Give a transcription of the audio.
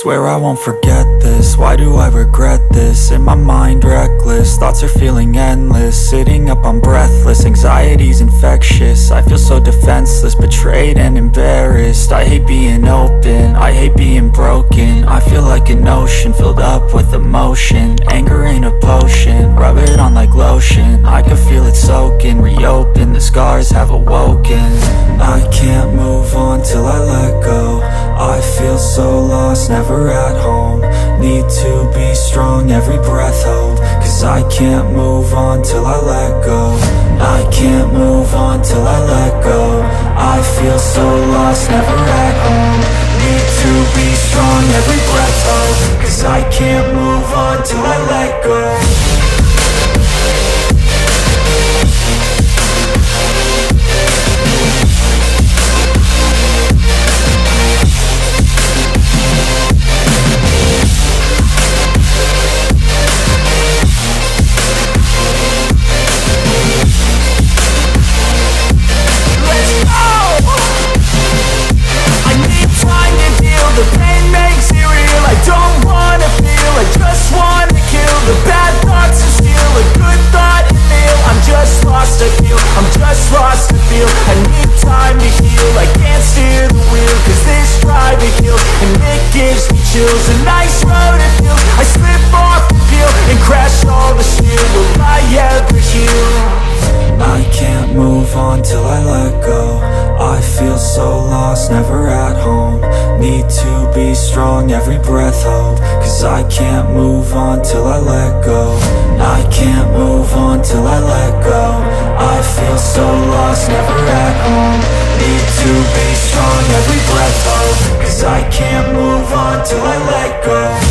Swear I won't forget this, why do I regret this? In my mind reckless, thoughts are feeling endless. Sitting up, I'm breathless, anxiety's infectious. I feel so defenseless, betrayed and embarrassed. I hate being open, I hate being broken. I feel like an ocean filled up with emotion. Anger ain't a potion, rub it on like lotion. I can feel it soaking, reopen, the scars have awoken. I can't move on till I let go. I feel so lost, never at home. Need to be strong, every breath hold. Cause I can't move on till I let go. I can't move on till I let go. I feel so lost, never at home. Need to be strong, every breath hold. Cause I can't move on till I let go. The pain makes it real, I don't wanna feel, I just wanna kill the bad thoughts and steal a good thought and feel. I'm just lost, I feel, I'm just lost, I feel. I need time to heal, I can't steer the wheel. Cause this drive it kills, and it gives me chills. A nice road it feels, I slip off the peel and crash all the steel. Will I ever heal? I can't move on till I let go. I feel so lost, never at home. Need to be strong, every breath hold. Cause I can't move on till I let go. I can't move on till I let go. I feel so lost, never at home. Need to be strong, every breath hold. Cause I can't move on till I let go.